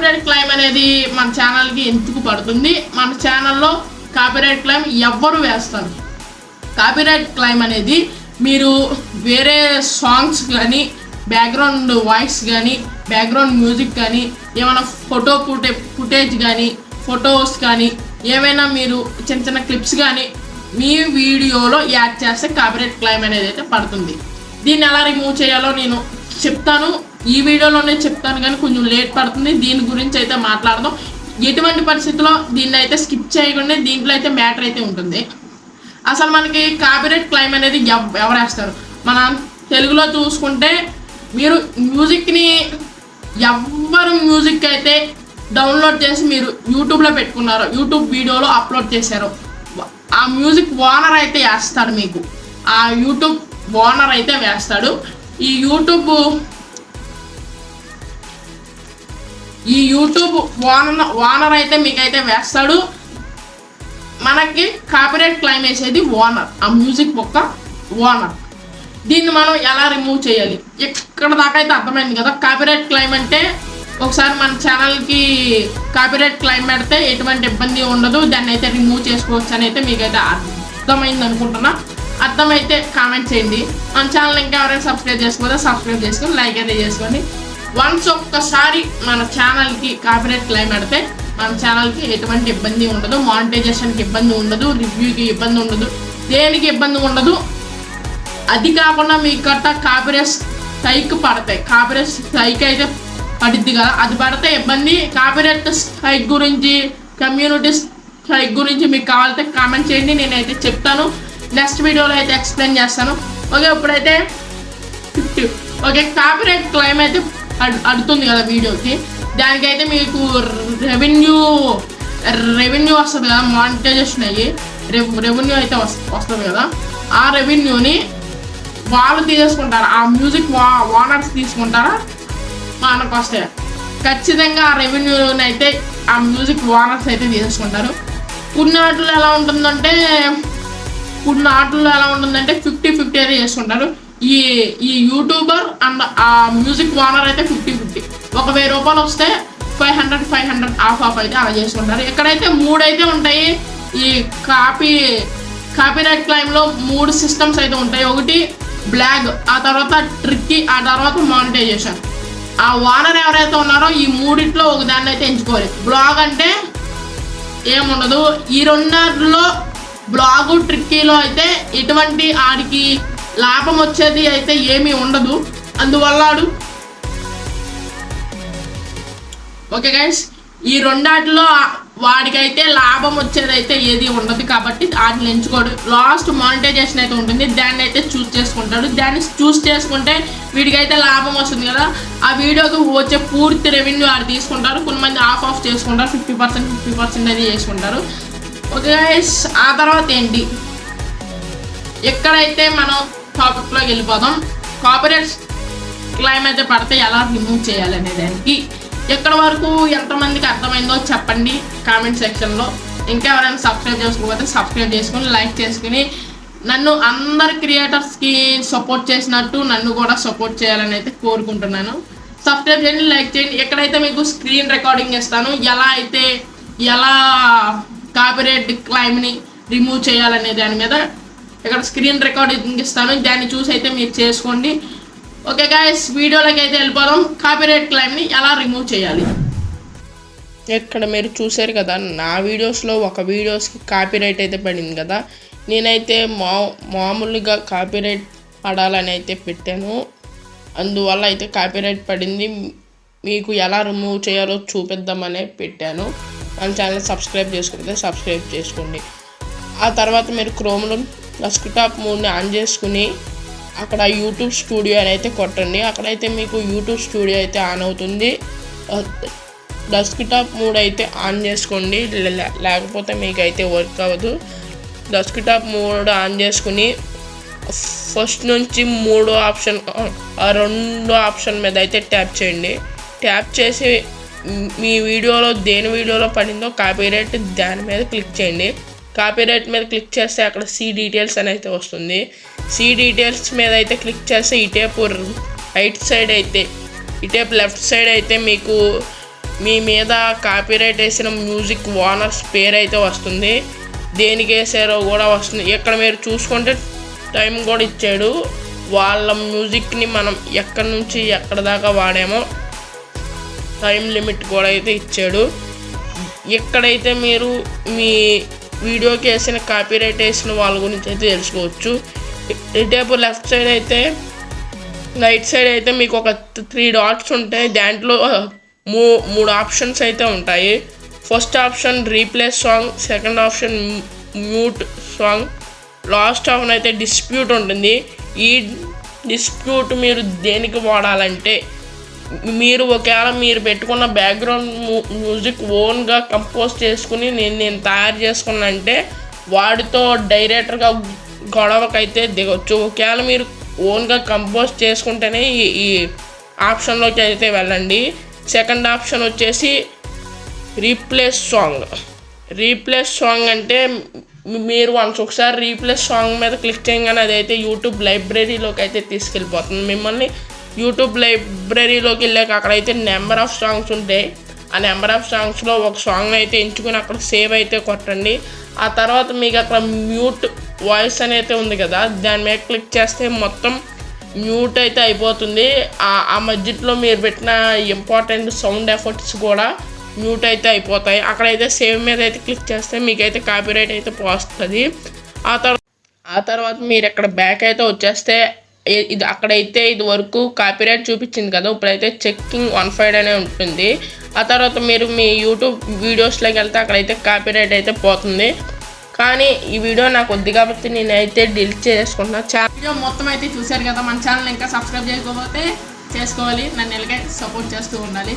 Copyright claim అనేది మన ఛానల్కి ఎందుకు పడుతుంది? మన ఛానల్లో కాపీరైట్ క్లెయిమ్ ఎవ్వరు వేస్తారు. కాపీరైట్ క్లెయిమ్ అనేది మీరు వేరే సాంగ్స్ కానీ, బ్యాక్గ్రౌండ్ వాయిస్ కానీ, బ్యాక్గ్రౌండ్ మ్యూజిక్ కానీ, ఏమైనా ఫుటేజ్ కానీ, ఫొటోస్ కానీ, ఏమైనా మీరు చిన్న చిన్న క్లిప్స్ కానీ మీ వీడియోలో యాడ్ చేస్తే కాపీరైట్ క్లెయిమ్ అనేది అయితే పడుతుంది. దీన్ని ఎలా రిమూవ్ చేయాలో నేను చెప్తాను, ఈ వీడియోలోనే చెప్తాను, కానీ కొంచెం లేట్ పడుతుంది. దీని గురించి అయితే మాట్లాడదాం. ఎటువంటి పరిస్థితుల్లో దీన్ని అయితే స్కిప్ చేయకుండా దీంట్లో అయితే మ్యాటర్ అయితే ఉంటుంది. అసలు మనకి కాపీరైట్ క్లెయిమ్ అనేది ఎవరు వేస్తారు? మన తెలుగులో చూసుకుంటే మీరు మ్యూజిక్ని ఎవరు మ్యూజిక్ అయితే డౌన్లోడ్ చేసి మీరు యూట్యూబ్లో పెట్టుకున్నారో, యూట్యూబ్ వీడియోలో అప్లోడ్ చేశారో, ఆ మ్యూజిక్ ఓనర్ అయితే వేస్తాడు. మీకు ఆ యూట్యూబ్ ఓనర్ అయితే వేస్తాడు. ఈ యూట్యూబ్ ఓనర్ అయితే మీకైతే వేస్తాడు. మనకి కాపీరైట్ క్లెయిమ్ వేసేది ఓనర్, ఆ మ్యూజిక్ ఒక్క ఓనర్. దీన్ని మనం ఎలా రిమూవ్ చేయాలి? ఇక్కడ దాకా అయితే అర్థమైంది కదా. కాపీరైట్ క్లెయిమ్ అంటే ఒకసారి మన ఛానల్కి కాపీరైట్ క్లెయిమ్ పెడితే ఎటువంటి ఇబ్బంది ఉండదు, దాన్ని అయితే రిమూవ్ చేసుకోవచ్చు అని అయితే మీకైతే అర్థమైంది అనుకుంటున్నా. అర్థమైతే కామెంట్ చేయండి. మన ఛానల్ ఇంకా ఎవరైనా సబ్స్క్రైబ్ చేసుకోవద్దా, సబ్స్క్రైబ్ చేసుకొని లైక్ అయితే చేసుకోండి. వన్స్ ఒక్కసారి మన ఛానల్కి కాపీరైట్ క్లెయిమ్ పెడితే మన ఛానల్కి ఎటువంటి ఇబ్బంది ఉండదు, మానిటైజేషన్కి ఇబ్బంది ఉండదు, రివ్యూకి ఇబ్బంది ఉండదు, దేనికి ఇబ్బంది ఉండదు. అది కాకుండా మీకు గట్ట కాపీరైట్ స్ట్రైక్ పడతాయి. కాపీరైట్ స్ట్రైక్ అయితే పడిద్ది కదా, అది పడితే ఇబ్బంది. కాపీరైట్ స్ట్రైక్ గురించి, కమ్యూనిటీ స్ట్రైక్ గురించి మీకు కావాలంటే కామెంట్ చేయండి, నేనైతే చెప్తాను. నెక్స్ట్ వీడియోలో అయితే ఎక్స్ప్లెయిన్ చేస్తాను. ఓకే, ఇప్పుడైతే కాపీరైట్ క్లెయిమ్ అయితే అడుగుతుంది కదా వీడియోకి, దానికైతే మీకు రెవెన్యూ వస్తుంది కదా, మానిటైజేషన్ అయ్యి రెవెన్యూ అయితే వస్తుంది కదా. ఆ రెవెన్యూని వాళ్ళు తీసేసుకుంటారా, ఆ మ్యూజిక్ ఓనర్స్ తీసుకుంటారా, మనకు వస్తాయి. ఖచ్చితంగా ఆ రెవెన్యూని అయితే ఆ మ్యూజిక్ ఓనర్స్ అయితే తీసేసుకుంటారు. కొన్ని ఆటలు ఎలా ఉంటుందంటే 50-50 అయితే చేసుకుంటారు. ఈ యూట్యూబర్ అండ్ ఆ మ్యూజిక్ ఓనర్ అయితే 50-50. 1000 రూపాయలు వస్తే 500 ఆఫ్ అయితే అలా చేసుకుంటారు. ఇక్కడైతే 3 అయితే ఉంటాయి. ఈ కాపీరైట్ క్లెయిమ్లో 3 సిస్టమ్స్ అయితే ఉంటాయి. ఒకటి బ్లాగ్, ఆ తర్వాత ట్రిక్కీ, ఆ తర్వాత మానిటైజేషన్. ఆ ఓనర్ ఎవరైతే ఉన్నారో ఈ మూడిట్లో ఒక దాన్ని అయితే ఎంచుకోవాలి. బ్లాగ్ అంటే ఏముండదు. ఈ రెండులో బ్లాగు, ట్రిక్కీలో అయితే ఎటువంటి ఆడికి లాభం వచ్చేది అయితే ఏమీ ఉండదు. అందువల్ల ఓకే గైస్, ఈ రెండాటిలో వాడికైతే లాభం వచ్చేది అయితే ఏది ఉండదు కాబట్టి వాటిని ఎంచుకోడు. లాస్ట్ మానిటైజేషన్ అయితే ఉంటుంది, దాన్ని అయితే చూస్ చేసుకుంటాడు. దాన్ని చూస్ చేసుకుంటే వీడికైతే లాభం వస్తుంది కదా, ఆ వీడియోకి వచ్చే పూర్తి రెవెన్యూ వాడు తీసుకుంటారు. కొంతమంది ఆఫ్ చేసుకుంటారు, 50% అది చేసుకుంటారు. ఓకే గైస్, ఆ తర్వాత ఏంటి, ఎక్కడైతే మనం టాపిక్లోకి వెళ్ళిపోదాం. కాపీరైట్ క్లెయిమ్ అయితే పడితే ఎలా రిమూవ్ చేయాలి అనే దానికి ఎక్కడ వరకు ఎంతమందికి అర్థమైందో చెప్పండి కామెంట్ సెక్షన్లో. ఇంకా ఎవరైనా సబ్స్క్రైబ్ చేసుకోకపోతే సబ్స్క్రైబ్ చేసుకుని లైక్ చేసుకుని నన్ను అందరి క్రియేటర్స్కి సపోర్ట్ చేసినట్టు నన్ను కూడా సపోర్ట్ చేయాలని అయితే కోరుకుంటున్నాను. సబ్స్క్రైబ్ చేయండి, లైక్ చేయండి. ఎక్కడైతే మీకు స్క్రీన్ రికార్డింగ్ ఇస్తాను, ఎలా కాపీరైట్ క్లెయిమ్ని రిమూవ్ చేయాలనే దాని మీద ఇక్కడ స్క్రీన్ రికార్డింగ్ ఇస్తాను, దాన్ని చూసి అయితే మీరు చేసుకోండి. ఓకే గైస్, వీడియోలోకి అయితే వెళ్ళిపోదాం. కాపీరైట్ క్లెయిమ్ని ఎలా రిమూవ్ చేయాలి. ఇక్కడ మీరు చూసారు కదా, నా వీడియోస్లో ఒక వీడియోస్కి కాపీరైట్ అయితే పడింది కదా. నేనైతే మామూలుగా కాపీరైట్ పడాలని అయితే పెట్టాను, అందువల్ల అయితే కాపీరైట్ పడింది. మీకు ఎలా రిమూవ్ చేయాలో చూపిద్దామనే పెట్టాను. మన ఛానల్ సబ్స్క్రైబ్ చేసుకుంటే సబ్స్క్రైబ్ చేసుకోండి. ఆ తర్వాత మీరు క్రోమ్లో డెస్క్టాప్ మోడ్ని ఆన్ చేసుకుని అక్కడ యూట్యూబ్ స్టూడియో అని అయితే కొట్టండి. అక్కడైతే మీకు యూట్యూబ్ స్టూడియో అయితే ఆన్ అవుతుంది. డెస్క్టాప్ మోడ్ అయితే ఆన్ చేసుకోండి, లేకపోతే మీకు అయితే వర్క్ అవ్వదు. డెస్క్టాప్ మోడ్ ఆన్ చేసుకుని ఫస్ట్ నుంచి 3వ ఆప్షన్, ఆ 2వ ఆప్షన్ మీద అయితే ట్యాప్ చేయండి. ట్యాప్ చేసి మీ వీడియోలో దేని వీడియోలో పడిందో కాపీరైట్ దాని మీద క్లిక్ చేయండి. కాపీరైట్ మీద క్లిక్ చేస్తే అక్కడ సీ డీటెయిల్స్ అని అయితే వస్తుంది. సీ డీటెయిల్స్ మీద అయితే క్లిక్ చేస్తే ఇటేపు రైట్ సైడ్ అయితే, ఇటేపు లెఫ్ట్ సైడ్ అయితే మీకు మీ మీద కాపీరైట్ వేసిన మ్యూజిక్ ఓనర్స్ పేరు అయితే వస్తుంది, దేనికి వేసారో కూడా వస్తుంది. ఇక్కడ మీరు చూసుకుంటే టైం కూడా ఇచ్చాడు, వాళ్ళ మ్యూజిక్ని మనం ఎక్కడి నుంచి ఎక్కడ దాకా వాడామో టైం లిమిట్ కూడా అయితే ఇచ్చాడు. ఎక్కడైతే మీరు మీ వీడియోకి వేసిన కాపీరైట్ వేసిన వాళ్ళ గురించి అయితే తెలుసుకోవచ్చు. ఇటేపు లెఫ్ట్ సైడ్ అయితే రైట్ సైడ్ అయితే మీకు ఒక 3 డాట్స్ ఉంటాయి, దాంట్లో 3 ఆప్షన్స్ అయితే ఉంటాయి. First option replace song, second option mute song, last option అయితే డిస్ప్యూట్ ఉంటుంది. ఈ డిస్ప్యూట్ మీరు దేనికి వాడాలంటే మీరు ఒకవేళ మీరు పెట్టుకున్న బ్యాక్గ్రౌండ్ మ్యూజిక్ ఓన్గా కంపోజ్ చేసుకుని నేను తయారు చేసుకున్నా అంటే వాడితో డైరెక్టర్గా గొడవకైతే దిగొచ్చు. ఒకవేళ మీరు ఓన్గా కంపోజ్ చేసుకుంటేనే ఈ ఆప్షన్లోకి అయితే వెళ్ళండి. సెకండ్ ఆప్షన్ వచ్చేసి రీప్లేస్ సాంగ్ అంటే మీరు ఒకసారి రీప్లేస్ సాంగ్ మీద క్లిక్ చేయగానే అదైతే యూట్యూబ్ లైబ్రరీలోకి అయితే తీసుకెళ్ళిపోతుంది. మిమ్మల్ని యూట్యూబ్ లైబ్రరీలోకి వెళ్ళాక అక్కడైతే నెంబర్ ఆఫ్ సాంగ్స్ ఉంటాయి. ఆ నెంబర్ ఆఫ్ సాంగ్స్లో ఒక సాంగ్ అయితే ఎంచుకుని అక్కడ సేవ్ అయితే కొట్టండి. ఆ తర్వాత మీకు అక్కడ మ్యూట్ వాయిస్ అనేది ఉంది కదా, దాని మీద క్లిక్ చేస్తే మొత్తం మ్యూట్ అయితే అయిపోతుంది. ఆ మధ్యలో మీరు పెట్టిన ఇంపార్టెంట్ సౌండ్ ఎఫెక్ట్స్ కూడా మ్యూట్ అయితే అయిపోతాయి. అక్కడైతే సేవ్ మీద అయితే క్లిక్ చేస్తే మీకైతే కాపీరైట్ అయితే పోస్తుంది. ఆ తర్వాత మీరు ఇక్కడ బ్యాక్ అయితే వచ్చేస్తే ఇది అక్కడైతే ఇది వరకు కాపీరైట్ చూపించింది కదా, ఇప్పుడైతే చెక్కింగ్ 15 అనే ఉంటుంది. ఆ తర్వాత మీరు మీ యూట్యూబ్ వీడియోస్లోకి వెళ్తే అక్కడైతే కాపీరైట్ అయితే పోతుంది. కానీ ఈ వీడియో నాకు వద్దు కాబట్టి నేనైతే డిలీట్ చేసుకుంటున్నా. వీడియో మొత్తం అయితే చూశారు కదా, మన ఛానల్ ఇంకా సబ్స్క్రైబ్ చేయకపోతే చేసుకోవాలి, నన్ను ఎలాగే సపోర్ట్ చేస్తూ ఉండాలి.